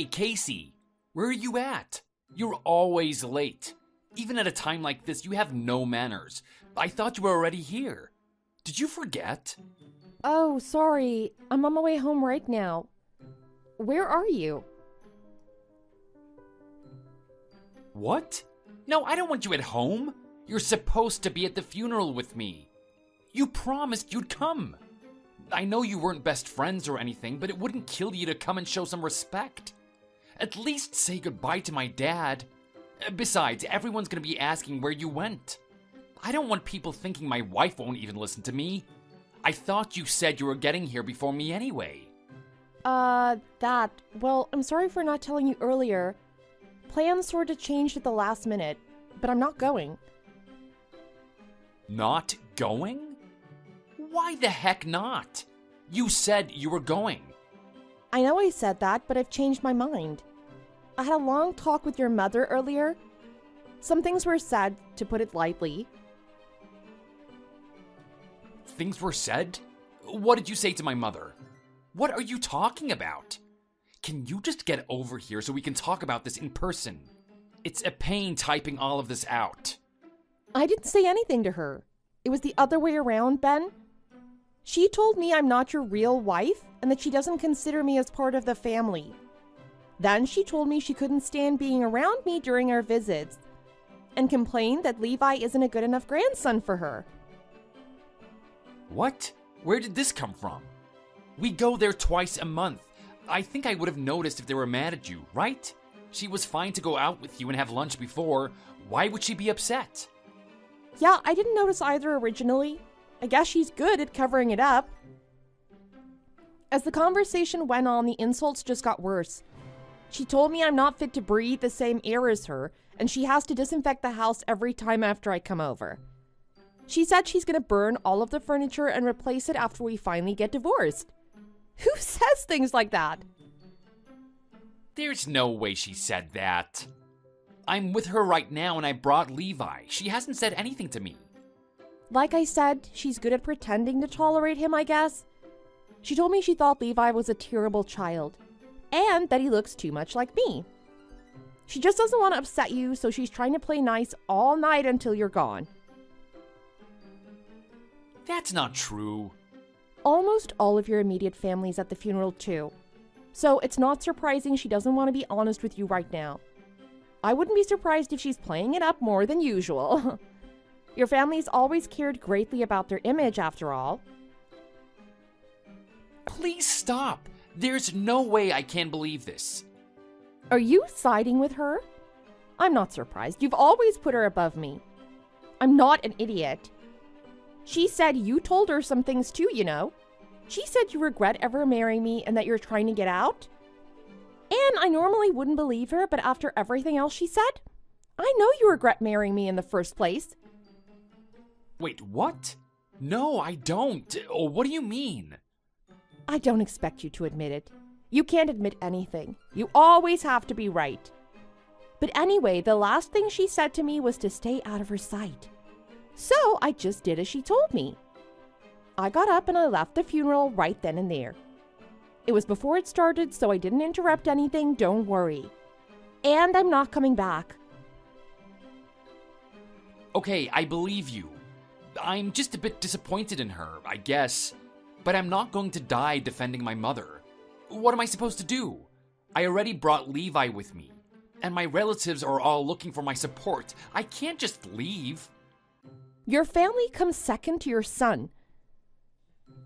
Casey, where are you at? You're always late. Even at a time like this, you have no manners. I thought you were already here. Did you forget? Oh, sorry. I'm on my way home right now. Where are you? What? No, I don't want you at home. You're supposed to be at the funeral with me. You promised you'd come. I know you weren't best friends or anything, but it wouldn't kill you to come and show some respect. At least say goodbye to my dad. Besides, everyone's gonna be asking where you went. I don't want people thinking my wife won't even listen to me. I thought you said you were getting here before me anyway. Well, I'm sorry for not telling you earlier. Plans sort of changed at the last minute, but I'm not going. Not going? Why the heck not? You said you were going. I know I said that, but I've changed my mind. I had a long talk with your mother earlier. Some things were said, to put it lightly. Things were said? What did you say to my mother? What are you talking about? Can you just get over here so we can talk about this in person? It's a pain typing all of this out. I didn't say anything to her. It was the other way around, Ben. She told me I'm not your real wife and that she doesn't consider me as part of the family. Then she told me she couldn't stand being around me during our visits and complained that Levi isn't a good enough grandson for her. What? Where did this come from? We go there twice a month. I think I would have noticed if they were mad at you, right? She was fine to go out with you and have lunch before. Why would she be upset? Yeah, I didn't notice either originally. I guess she's good at covering it up. As the conversation went on, the insults just got worse. She told me I'm not fit to breathe the same air as her, and she has to disinfect the house every time after I come over. She said she's gonna burn all of the furniture and replace it after we finally get divorced. Who says things like that? There's no way she said that. I'm with her right now and I brought Levi. She hasn't said anything to me. Like I said, she's good at pretending to tolerate him, I guess. She told me she thought Levi was a terrible child, and that he looks too much like me. She just doesn't want to upset you, so she's trying to play nice all night until you're gone. That's not true. Almost all of your immediate family's at the funeral too. So it's not surprising she doesn't want to be honest with you right now. I wouldn't be surprised if she's playing it up more than usual. Your family's always cared greatly about their image, after all. Please stop. There's no way I can believe this. Are you siding with her? I'm not surprised. You've always put her above me. I'm not an idiot. She said you told her some things too, you know. She said you regret ever marrying me and that you're trying to get out. And I normally wouldn't believe her, but after everything else she said, I know you regret marrying me in the first place. Wait, what? No, I don't. Oh, what do you mean? I don't expect you to admit it. You can't admit anything. You always have to be right. But anyway, the last thing she said to me was to stay out of her sight. So I just did as she told me. I got up and I left the funeral right then and there. It was before it started, so I didn't interrupt anything, don't worry. And I'm not coming back. Okay, I believe you. I'm just a bit disappointed in her, I guess. But I'm not going to die defending my mother. What am I supposed to do? I already brought Levi with me. And my relatives are all looking for my support. I can't just leave. Your family comes second to your son.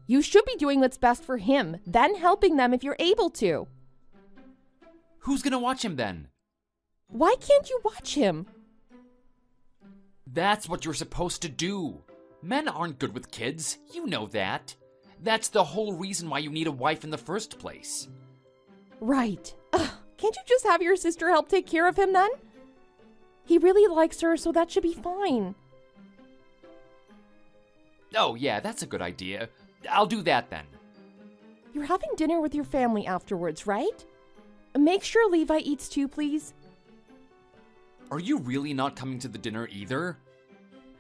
You should be doing what's best for him, then helping them if you're able to. Who's gonna watch him then? Why can't you watch him? That's what you're supposed to do. Men aren't good with kids. You know that. That's the whole reason why you need a wife in the first place. Right. Ugh, can't you just have your sister help take care of him then? He really likes her, so that should be fine. Oh yeah, that's a good idea. I'll do that then. You're having dinner with your family afterwards, right? Make sure Levi eats too, please. Are you really not coming to the dinner either?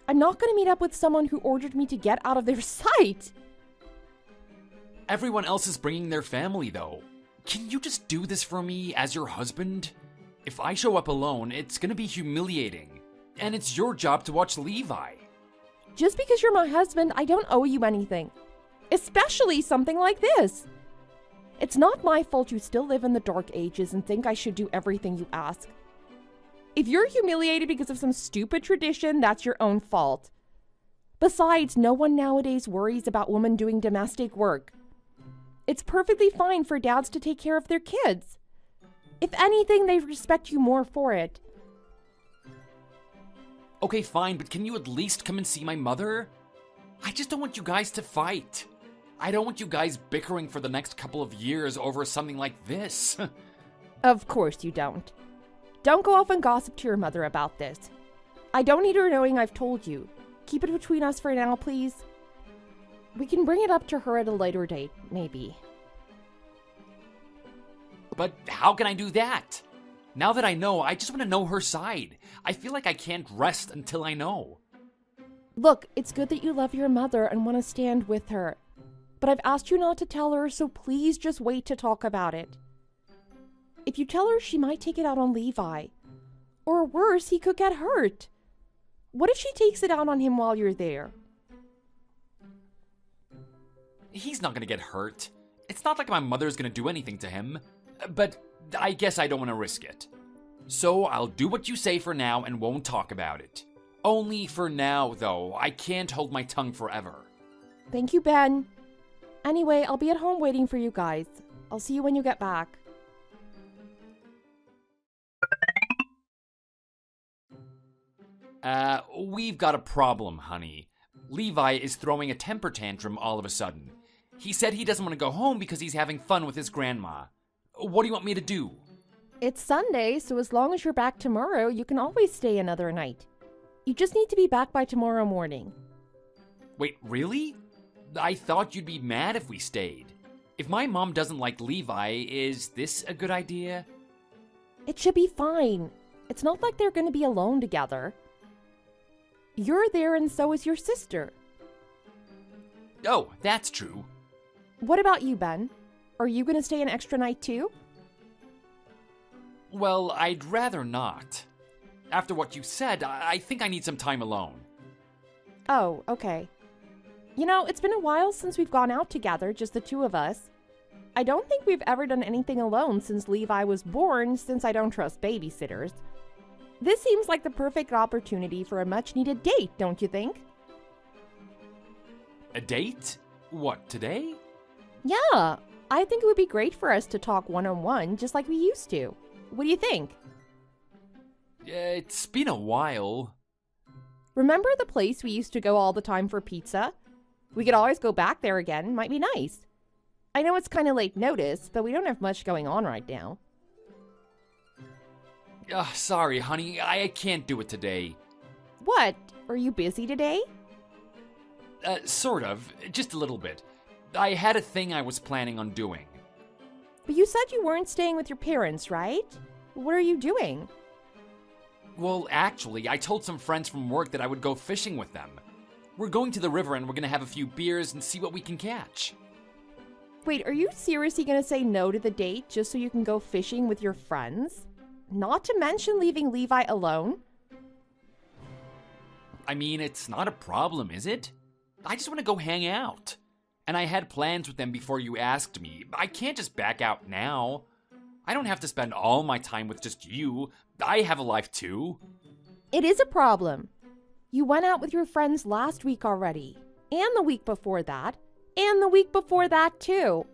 I'm not going to meet up with someone who ordered me to get out of their sight. Everyone else is bringing their family though. Can you just do this for me as your husband? If I show up alone, it's gonna be humiliating. And it's your job to watch Levi. Just because you're my husband, I don't owe you anything. Especially something like this. It's not my fault you still live in the dark ages and think I should do everything you ask. If you're humiliated because of some stupid tradition, that's your own fault. Besides, no one nowadays worries about women doing domestic work. It's perfectly fine for dads to take care of their kids. If anything, they respect you more for it. Okay, fine, but can you at least come and see my mother? I just don't want you guys to fight. I don't want you guys bickering for the next couple of years over something like this. Of course you don't. Don't go off and gossip to your mother about this. I don't need her knowing I've told you. Keep it between us for now, please. We can bring it up to her at a later date, maybe. But how can I do that? Now that I know, I just want to know her side. I feel like I can't rest until I know. Look, it's good that you love your mother and want to stand with her. But I've asked you not to tell her, so please just wait to talk about it. If you tell her, she might take it out on Levi. Or worse, he could get hurt. What if she takes it out on him while you're there? He's not gonna get hurt. It's not like my mother's gonna do anything to him. But I guess I don't want to risk it. So I'll do what you say for now and won't talk about it. Only for now, though. I can't hold my tongue forever. Thank you, Ben. Anyway, I'll be at home waiting for you guys. I'll see you when you get back. We've got a problem, honey. Levi is throwing a temper tantrum all of a sudden. He said he doesn't want to go home because he's having fun with his grandma. What do you want me to do? It's Sunday, so as long as you're back tomorrow, you can always stay another night. You just need to be back by tomorrow morning. Wait, really? I thought you'd be mad if we stayed. If my mom doesn't like Levi, is this a good idea? It should be fine. It's not like they're going to be alone together. You're there and so is your sister. Oh, that's true. What about you, Ben? Are you going to stay an extra night too? Well, I'd rather not. After what you said, I think I need some time alone. Oh, okay. You know, it's been a while since we've gone out together, just the two of us. I don't think we've ever done anything alone since Levi was born, since I don't trust babysitters. This seems like the perfect opportunity for a much-needed date, don't you think? A date? What, today? Yeah, I think it would be great for us to talk one-on-one, just like we used to. What do you think? It's been a while. Remember the place we used to go all the time for pizza? We could always go back there again. Might be nice. I know it's kind of late notice, but we don't have much going on right now. Sorry, honey. I can't do it today. What? Are you busy today? Sort of. Just a little bit. I had a thing I was planning on doing. But you said you weren't staying with your parents, right? What are you doing? Well, actually, I told some friends from work that I would go fishing with them. We're going to the river and we're gonna have a few beers and see what we can catch. Wait, are you seriously gonna say no to the date just so you can go fishing with your friends? Not to mention leaving Levi alone? I mean, it's not a problem, is it? I just want to go hang out. And I had plans with them before you asked me. I can't just back out now. I don't have to spend all my time with just you. I have a life too. It is a problem. You went out with your friends last week already. And the week before that. And the week before that too.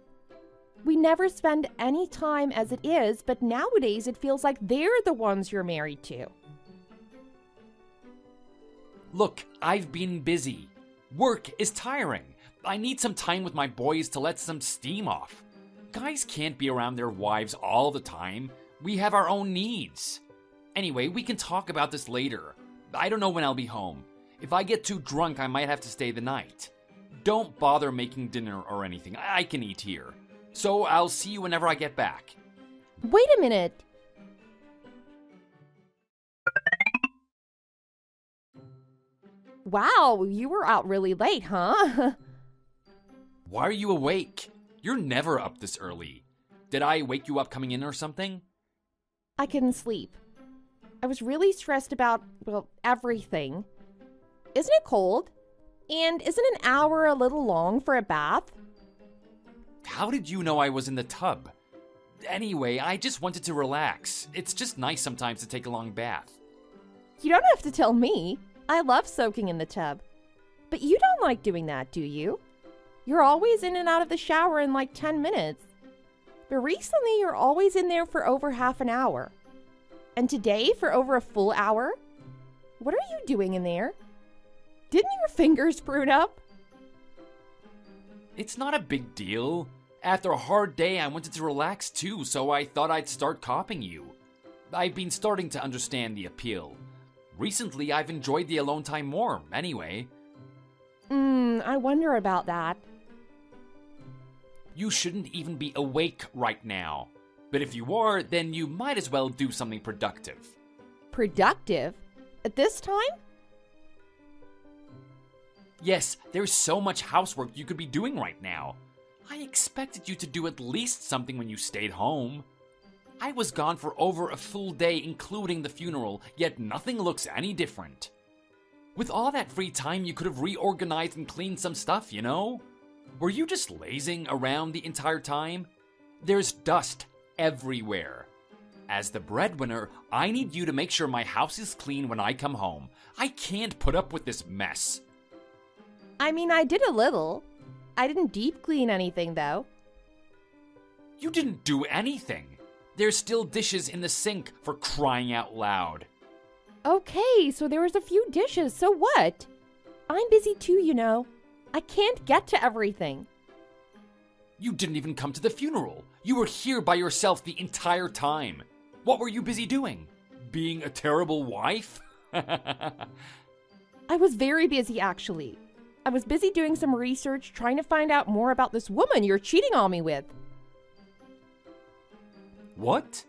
We never spend any time as it is, but nowadays it feels like they're the ones you're married to. Look, I've been busy. Work is tiring. I need some time with my boys to let some steam off. Guys can't be around their wives all the time. We have our own needs. Anyway, we can talk about this later. I don't know when I'll be home. If I get too drunk, I might have to stay the night. Don't bother making dinner or anything. I can eat here. So I'll see you whenever I get back. Wait a minute. Wow, you were out really late, huh? Why are you awake? You're never up this early. Did I wake you up coming in or something? I couldn't sleep. I was really stressed about, well, everything. Isn't it cold? And isn't an hour a little long for a bath? How did you know I was in the tub? Anyway, I just wanted to relax. It's just nice sometimes to take a long bath. You don't have to tell me. I love soaking in the tub. But you don't like doing that, do you? You're always in and out of the shower in like 10 minutes. But recently, you're always in there for over half an hour. And today, for over a full hour? What are you doing in there? Didn't your fingers prune up? It's not a big deal. After a hard day, I wanted to relax too, so I thought I'd start copying you. I've been starting to understand the appeal. Recently, I've enjoyed the alone time more, anyway. I wonder about that. You shouldn't even be awake right now. But if you are, then you might as well do something productive. Productive? At this time? Yes, there's so much housework you could be doing right now. I expected you to do at least something when you stayed home. I was gone for over a full day, including the funeral, yet nothing looks any different. With all that free time, you could have reorganized and cleaned some stuff, you know? Were you just lazing around the entire time? There's dust everywhere. As the breadwinner, I need you to make sure my house is clean when I come home. I can't put up with this mess. I mean, I did a little. I didn't deep clean anything, though. You didn't do anything. There's still dishes in the sink, for crying out loud. Okay, so there was a few dishes, so what? I'm busy too, you know. I can't get to everything. You didn't even come to the funeral. You were here by yourself the entire time. What were you busy doing? Being a terrible wife? I was very busy, actually. I was busy doing some research, trying to find out more about this woman you're cheating on me with. What?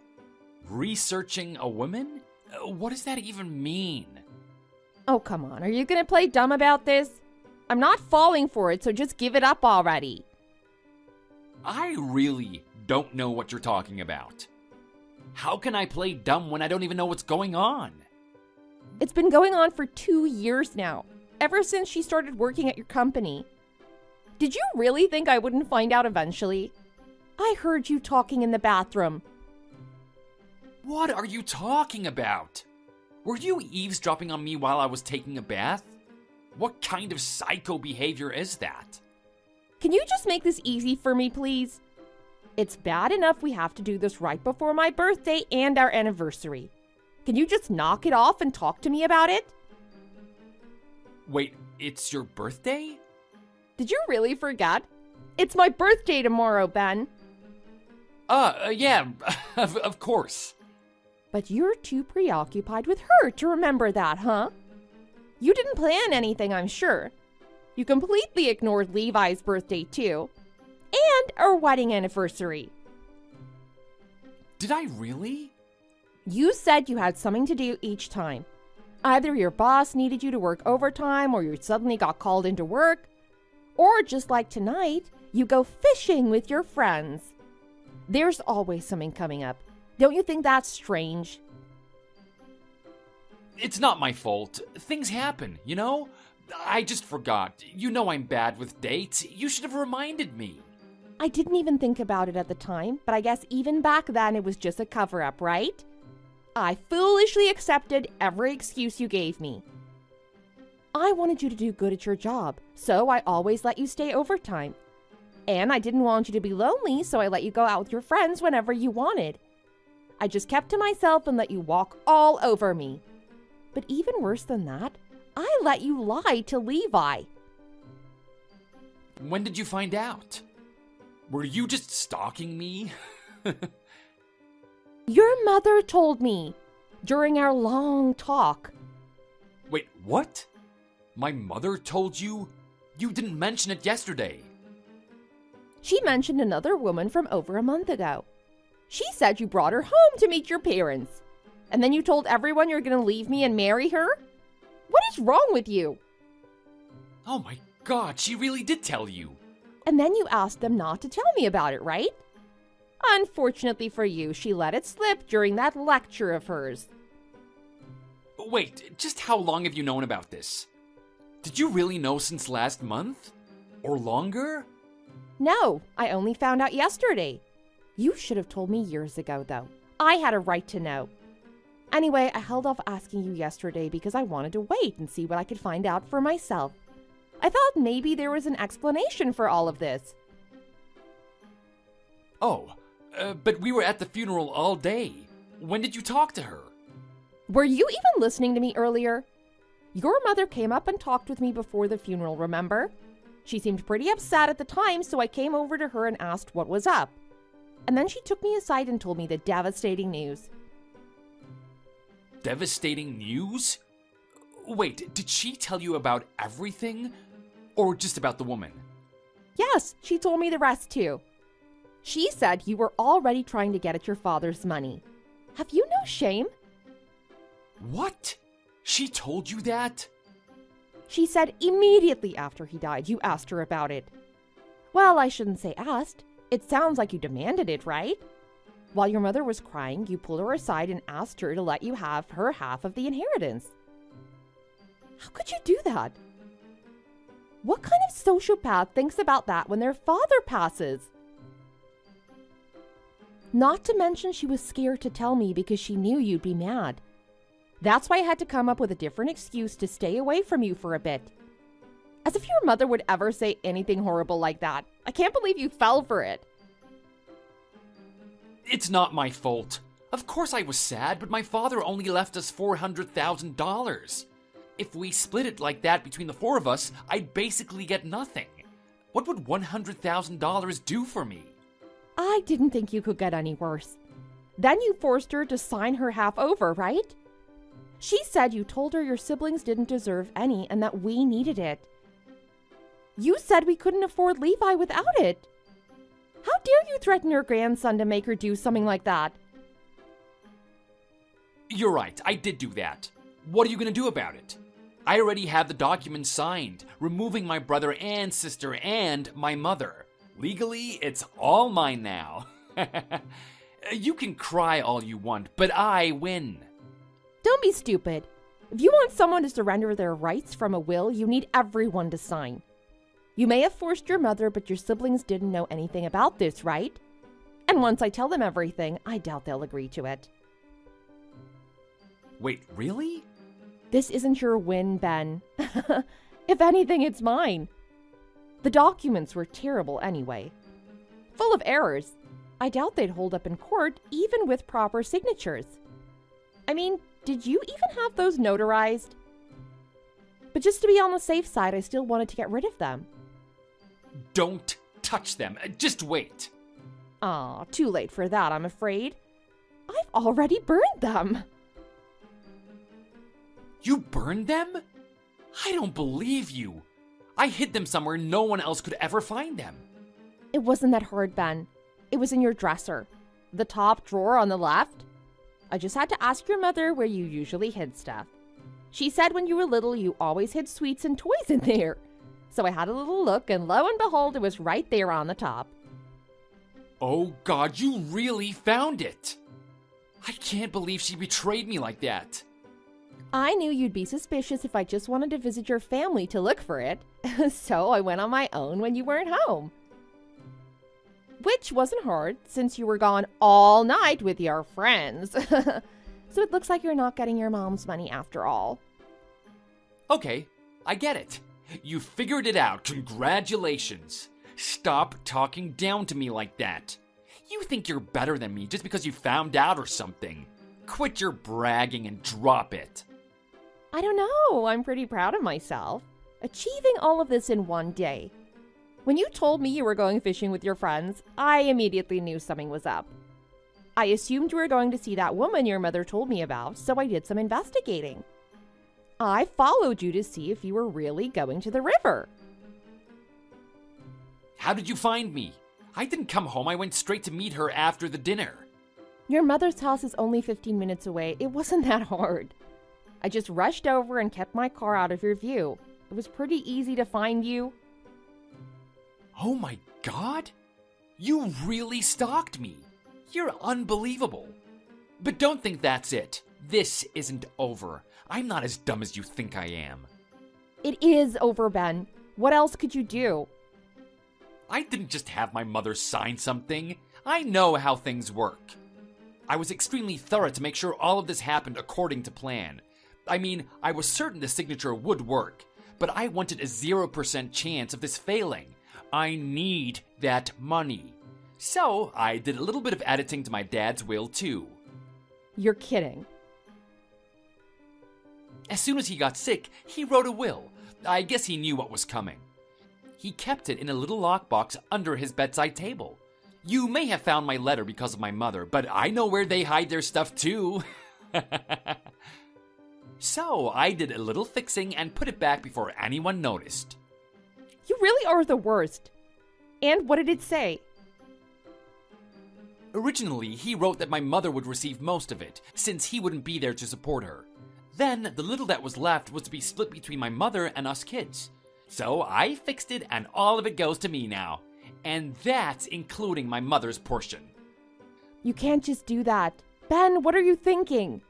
Researching a woman? What does that even mean? Oh, come on. Are you gonna play dumb about this? I'm not falling for it, so just give it up already. I really don't know what you're talking about. How can I play dumb when I don't even know what's going on? It's been going on for 2 years now, ever since she started working at your company. Did you really think I wouldn't find out eventually? I heard you talking in the bathroom. What are you talking about? Were you eavesdropping on me while I was taking a bath? What kind of psycho behavior is that? Can you just make this easy for me, please? It's bad enough we have to do this right before my birthday and our anniversary. Can you just knock it off and talk to me about it? Wait, it's your birthday? Did you really forget? It's my birthday tomorrow, Ben. Yeah, of course. But you're too preoccupied with her to remember that, huh? You didn't plan anything, I'm sure. You completely ignored Levi's birthday, too. And our wedding anniversary. Did I really? You said you had something to do each time. Either your boss needed you to work overtime, or you suddenly got called into work, or just like tonight, you go fishing with your friends. There's always something coming up. Don't you think that's strange? It's not my fault. Things happen, you know? I just forgot. You know I'm bad with dates. You should have reminded me. I didn't even think about it at the time, but I guess even back then it was just a cover-up, right? I foolishly accepted every excuse you gave me. I wanted you to do good at your job, so I always let you stay overtime. And I didn't want you to be lonely, so I let you go out with your friends whenever you wanted. I just kept to myself and let you walk all over me. But even worse than that, I let you lie to Levi. When did you find out? Were you just stalking me? Your mother told me during our long talk. Wait, what? My mother told you? You didn't mention it yesterday. She mentioned another woman from over a month ago. She said you brought her home to meet your parents. And then you told everyone you're going to leave me and marry her? What is wrong with you? Oh my God, she really did tell you. And then you asked them not to tell me about it, right? Unfortunately for you, she let it slip during that lecture of hers. Wait, just how long have you known about this? Did you really know since last month? Or longer? No, I only found out yesterday. You should have told me years ago, though. I had a right to know. Anyway, I held off asking you yesterday because I wanted to wait and see what I could find out for myself. I thought maybe there was an explanation for all of this. Oh, but we were at the funeral all day. When did you talk to her? Were you even listening to me earlier? Your mother came up and talked with me before the funeral, remember? She seemed pretty upset at the time, so I came over to her and asked what was up. And then she took me aside and told me the devastating news. Devastating news? Wait, did she tell you about everything? Or just about the woman? Yes, she told me the rest too. She said you were already trying to get at your father's money. Have you no shame? What? She told you that? She said immediately after he died you asked her about it. Well, I shouldn't say asked. It sounds like you demanded it, right? While your mother was crying, you pulled her aside and asked her to let you have her half of the inheritance. How could you do that? What kind of sociopath thinks about that when their father passes? Not to mention she was scared to tell me because she knew you'd be mad. That's why I had to come up with a different excuse to stay away from you for a bit. As if your mother would ever say anything horrible like that. I can't believe you fell for it. It's not my fault. Of course I was sad, but my father only left us $400,000. If we split it like that between the four of us, I'd basically get nothing. What would $100,000 do for me? I didn't think you could get any worse. Then you forced her to sign her half over, right? She said you told her your siblings didn't deserve any and that we needed it. You said we couldn't afford Levi without it. How dare you threaten her grandson to make her do something like that? You're right, I did do that. What are you going to do about it? I already have the documents signed, removing my brother and sister and my mother. Legally, it's all mine now. You can cry all you want, but I win. Don't be stupid. If you want someone to surrender their rights from a will, you need everyone to sign. You may have forced your mother, but your siblings didn't know anything about this, right? And once I tell them everything, I doubt they'll agree to it. Wait, really? This isn't your win, Ben. If anything, it's mine. The documents were terrible anyway. Full of errors. I doubt they'd hold up in court, even with proper signatures. I mean, did you even have those notarized? But just to be on the safe side, I still wanted to get rid of them. Don't touch them. Just wait. Aw, too late for that, I'm afraid. I've already burned them. You burned them? I don't believe you. I hid them somewhere no one else could ever find them. It wasn't that hard, Ben. It was in your dresser. The top drawer on the left. I just had to ask your mother where you usually hid stuff. She said when you were little, you always hid sweets and toys in there. So I had a little look, and lo and behold, it was right there on the top. Oh God, you really found it. I can't believe she betrayed me like that. I knew you'd be suspicious if I just wanted to visit your family to look for it. So I went on my own when you weren't home. Which wasn't hard, since you were gone all night with your friends. So it looks like you're not getting your mom's money after all. Okay, I get it. You figured it out. Congratulations. Stop talking down to me like that. You think you're better than me just because you found out or something. Quit your bragging and drop it. I don't know. I'm pretty proud of myself. Achieving all of this in one day. When you told me you were going fishing with your friends, I immediately knew something was up. I assumed you were going to see that woman your mother told me about, so I did some investigating. I followed you to see if you were really going to the river. How did you find me? I didn't come home. I went straight to meet her after the dinner. Your mother's house is only 15 minutes away. It wasn't that hard. I just rushed over and kept my car out of your view. It was pretty easy to find you. Oh my God! You really stalked me. You're unbelievable. But don't think that's it. This isn't over. I'm not as dumb as you think I am. It is over, Ben. What else could you do? I didn't just have my mother sign something. I know how things work. I was extremely thorough to make sure all of this happened according to plan. I mean, I was certain the signature would work, but I wanted a 0% chance of this failing. I need that money. So I did a little bit of editing to my dad's will too. You're kidding. As soon as he got sick, he wrote a will. I guess he knew what was coming. He kept it in a little lockbox under his bedside table. You may have found my letter because of my mother, but I know where they hide their stuff too. So I did a little fixing and put it back before anyone noticed. You really are the worst. And what did it say? Originally, he wrote that my mother would receive most of it, since he wouldn't be there to support her. Then, the little that was left was to be split between my mother and us kids. So I fixed it and all of it goes to me now. And that's including my mother's portion. You can't just do that. Ben, what are you thinking?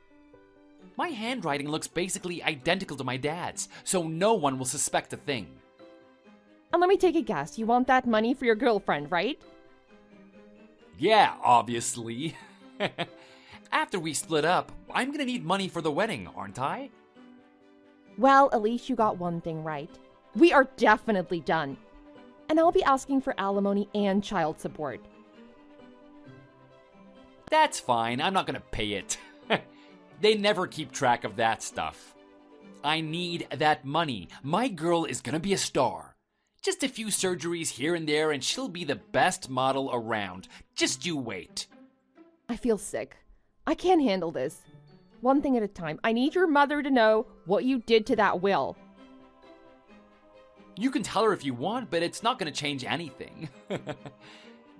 My handwriting looks basically identical to my dad's, so no one will suspect a thing. And let me take a guess. You want that money for your girlfriend, right? Yeah, obviously. After we split up, I'm gonna need money for the wedding, aren't I? Well, at least you got one thing right. We are definitely done. And I'll be asking for alimony and child support. That's fine, I'm not gonna pay it. They never keep track of that stuff. I need that money. My girl is gonna be a star. Just a few surgeries here and there and she'll be the best model around. Just you wait. I feel sick. I can't handle this. One thing at a time. I need your mother to know what you did to that will. You can tell her if you want, but it's not gonna change anything.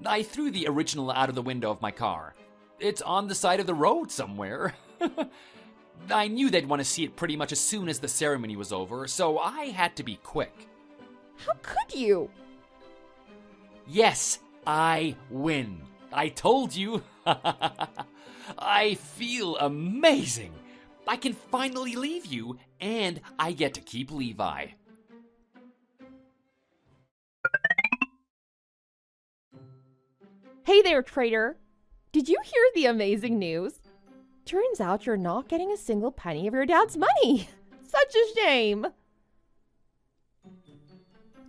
I threw the original out of the window of my car. It's on the side of the road somewhere. I knew they'd want to see it pretty much as soon as the ceremony was over, so I had to be quick. How could you? Yes, I win. I told you. I feel amazing. I can finally leave you, and I get to keep Levi. Hey there, traitor. Did you hear the amazing news? Turns out you're not getting a single penny of your dad's money. Such a shame.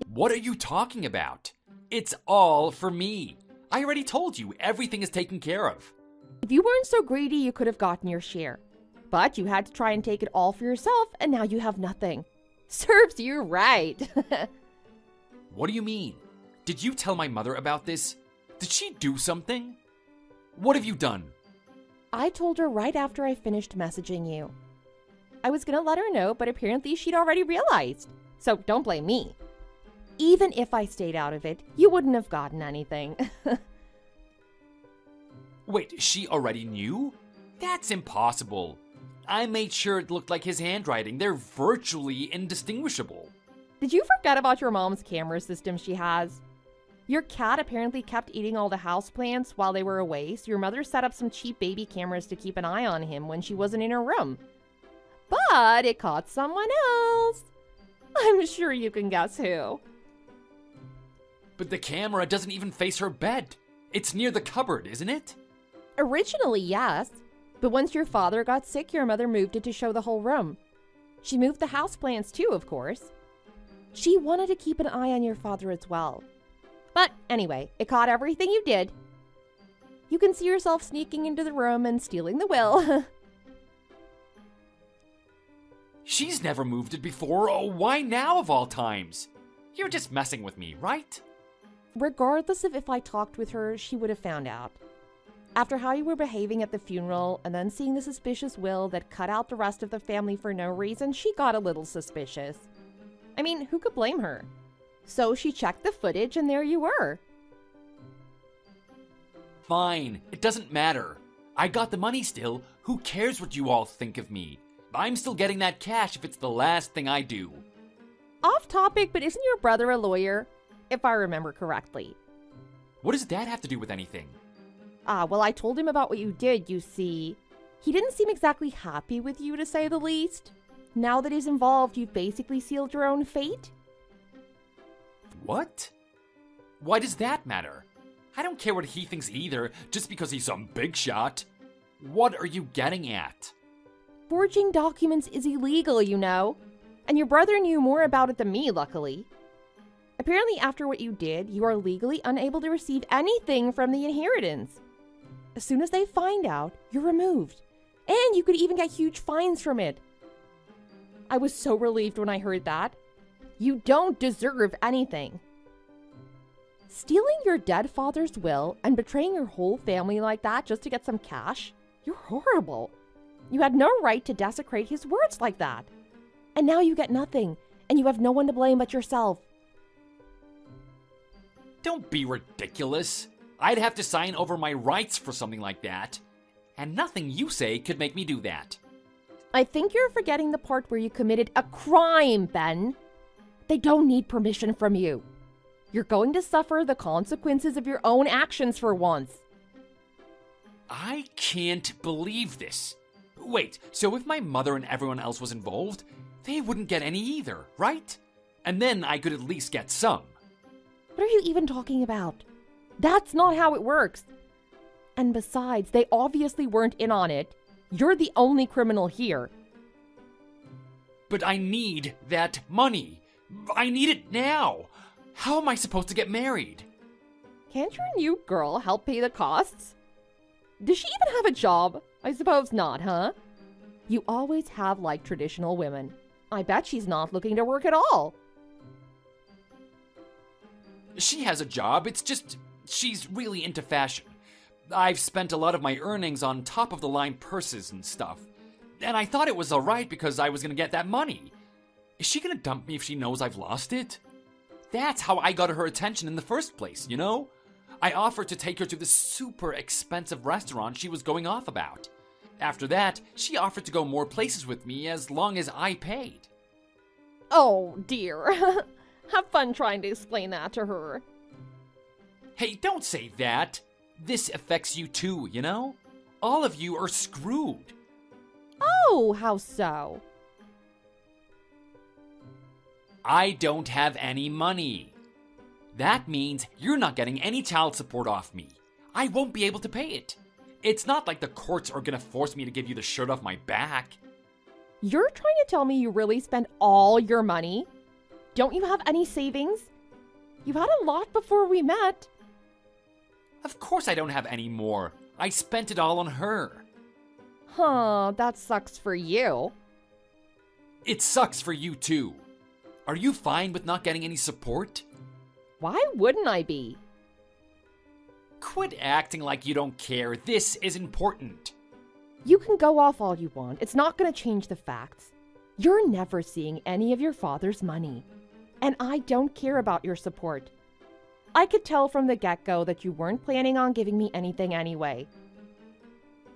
What are you talking about? It's all for me. I already told you, everything is taken care of. If you weren't so greedy, you could have gotten your share. But you had to try and take it all for yourself, and now you have nothing. Serves you right. What do you mean? Did you tell my mother about this? Did she do something? What have you done? I told her right after I finished messaging you. I was gonna let her know, but apparently she'd already realized. So don't blame me. Even if I stayed out of it, you wouldn't have gotten anything. Wait, she already knew? That's impossible. I made sure it looked like his handwriting. They're virtually indistinguishable. Did you forget about your mom's camera system she has? Your cat apparently kept eating all the houseplants while they were away, so your mother set up some cheap baby cameras to keep an eye on him when she wasn't in her room. But it caught someone else. I'm sure you can guess who. But the camera doesn't even face her bed. It's near the cupboard, isn't it? Originally, yes. But once your father got sick, your mother moved it to show the whole room. She moved the houseplants too, of course. She wanted to keep an eye on your father as well. But anyway, it caught everything you did. You can see yourself sneaking into the room and stealing the will. She's never moved it before. Oh, why now of all times? You're just messing with me, right? Regardless of if I talked with her, she would have found out. After how you were behaving at the funeral and then seeing the suspicious will that cut out the rest of the family for no reason, she got a little suspicious. I mean, who could blame her? So she checked the footage and there you were. Fine, it doesn't matter. I got the money still. Who cares what you all think of me? I'm still getting that cash if it's the last thing I do. Off topic, but isn't your brother a lawyer? If I remember correctly. What does that have to do with anything? Well, I told him about what you did, you see. He didn't seem exactly happy with you, to say the least. Now that he's involved, you've basically sealed your own fate. What? Why does that matter? I don't care what he thinks either, just because he's some big shot. What are you getting at? Forging documents is illegal, you know. And your brother knew more about it than me, luckily. Apparently, after what you did, you are legally unable to receive anything from the inheritance. As soon as they find out, you're removed. And you could even get huge fines from it. I was so relieved when I heard that. You don't deserve anything. Stealing your dead father's will and betraying your whole family like that just to get some cash? You're horrible. You had no right to desecrate his words like that. And now you get nothing, and you have no one to blame but yourself. Don't be ridiculous. I'd have to sign over my rights for something like that. And nothing you say could make me do that. I think you're forgetting the part where you committed a crime, Ben. They don't need permission from you. You're going to suffer the consequences of your own actions for once. I can't believe this. Wait, so if my mother and everyone else was involved, they wouldn't get any either, right? And then I could at least get some. What are you even talking about? That's not how it works. And besides, they obviously weren't in on it. You're the only criminal here. But I need that money. I need it now. How am I supposed to get married? Can't your new girl help pay the costs? Does she even have a job? I suppose not, huh? You always have liked traditional women. I bet she's not looking to work at all. She has a job, it's just she's really into fashion. I've spent a lot of my earnings on top-of-the-line purses and stuff. And I thought it was alright because I was gonna get that money. Is she gonna dump me if she knows I've lost it? That's how I got her attention in the first place, you know? I offered to take her to this super expensive restaurant she was going off about. After that, she offered to go more places with me as long as I paid. Oh, dear. Have fun trying to explain that to her. Hey, don't say that. This affects you too, you know? All of you are screwed. Oh, how so? I don't have any money. That means you're not getting any child support off me. I won't be able to pay it. It's not like the courts are gonna force me to give you the shirt off my back. You're trying to tell me you really spent all your money? Don't you have any savings? You had a lot before we met. Of course I don't have any more. I spent it all on her. Huh, that sucks for you. It sucks for you too. Are you fine with not getting any support? Why wouldn't I be? Quit acting like you don't care. This is important. You can go off all you want. It's not going to change the facts. You're never seeing any of your father's money. And I don't care about your support. I could tell from the get-go that you weren't planning on giving me anything anyway.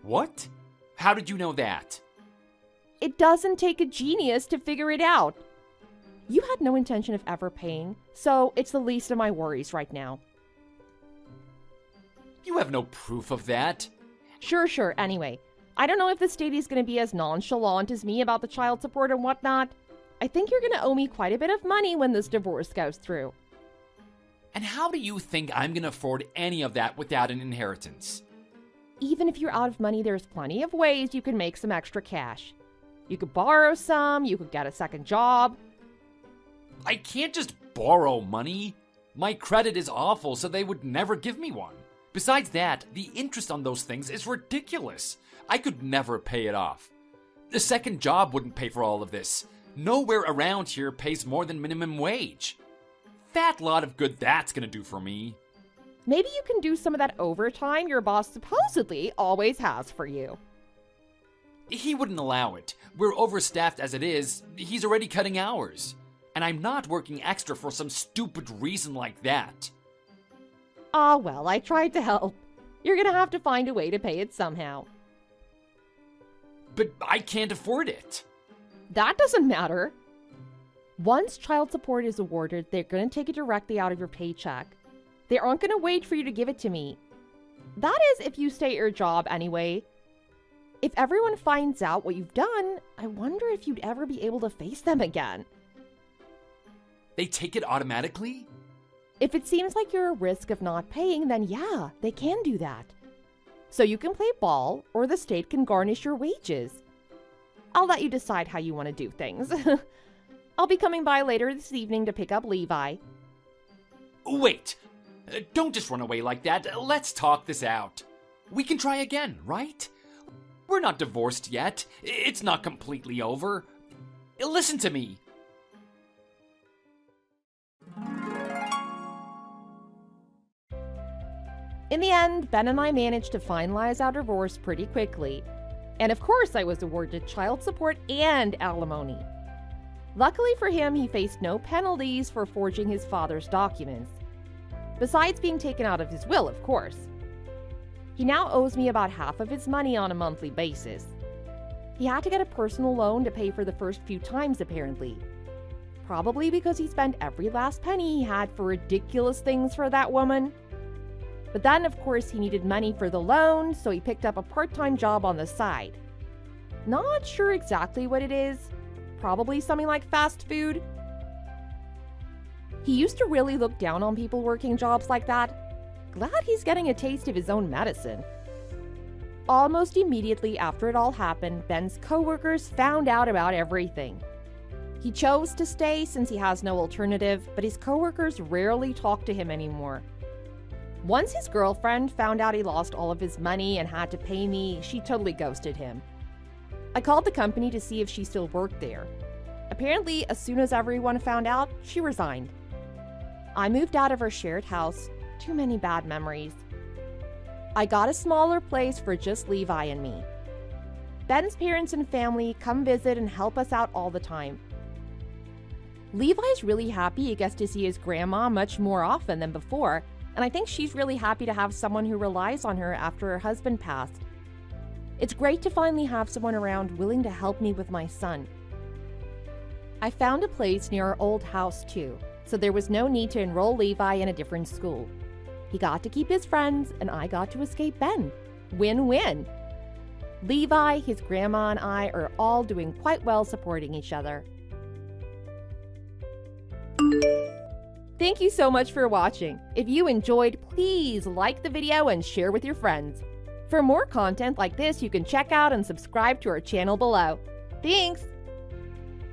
What? How did you know that? It doesn't take a genius to figure it out. You had no intention of ever paying, so it's the least of my worries right now. You have no proof of that. Sure. Anyway, I don't know if the state is going to be as nonchalant as me about the child support and whatnot. I think you're going to owe me quite a bit of money when this divorce goes through. And how do you think I'm gonna afford any of that without an inheritance? Even if you're out of money, there's plenty of ways you can make some extra cash. You could borrow some, you could get a second job. I can't just borrow money. My credit is awful, so they would never give me one. Besides that, the interest on those things is ridiculous. I could never pay it off. The second job wouldn't pay for all of this. Nowhere around here pays more than minimum wage. Fat lot of good that's gonna do for me. Maybe you can do some of that overtime your boss supposedly always has for you. He wouldn't allow it. We're overstaffed as it is. He's already cutting hours. And I'm not working extra for some stupid reason like that. Ah, well, I tried to help. You're gonna have to find a way to pay it somehow. But I can't afford it. That doesn't matter. Once child support is awarded, they're gonna take it directly out of your paycheck. They aren't gonna wait for you to give it to me. That is if you stay at your job anyway. If everyone finds out what you've done, I wonder if you'd ever be able to face them again. They take it automatically? If it seems like you're a risk of not paying, then yeah, they can do that. So you can play ball, or the state can garnish your wages. I'll let you decide how you want to do things. I'll be coming by later this evening to pick up Levi. Wait! Don't just run away like that. Let's talk this out. We can try again, right? We're not divorced yet. It's not completely over. Listen to me. In the end, Ben and I managed to finalize our divorce pretty quickly. And of course, I was awarded child support and alimony. Luckily for him, he faced no penalties for forging his father's documents. Besides being taken out of his will, of course. He now owes me about half of his money on a monthly basis. He had to get a personal loan to pay for the first few times, apparently. Probably because he spent every last penny he had for ridiculous things for that woman. But then, of course, he needed money for the loan, so he picked up a part-time job on the side. Not sure exactly what it is. Probably something like fast food. He used to really look down on people working jobs like that. Glad he's getting a taste of his own medicine. Almost immediately after it all happened, Ben's coworkers found out about everything. He chose to stay since he has no alternative, but his coworkers rarely talk to him anymore. Once his girlfriend found out he lost all of his money and had to pay me, she totally ghosted him. I called the company to see if she still worked there. Apparently, as soon as everyone found out, she resigned. I moved out of her shared house. Too many bad memories. I got a smaller place for just Levi and me. Ben's parents and family come visit and help us out all the time. Levi's really happy he gets to see his grandma much more often than before, and I think she's really happy to have someone who relies on her after her husband passed. It's great to finally have someone around willing to help me with my son. I found a place near our old house too, so there was no need to enroll Levi in a different school. He got to keep his friends, and I got to escape Ben. Win-win. Levi, his grandma, and I are all doing quite well supporting each other. Thank you so much for watching. If you enjoyed, please like the video and share with your friends. For more content like this, you can check out and subscribe to our channel below. Thanks!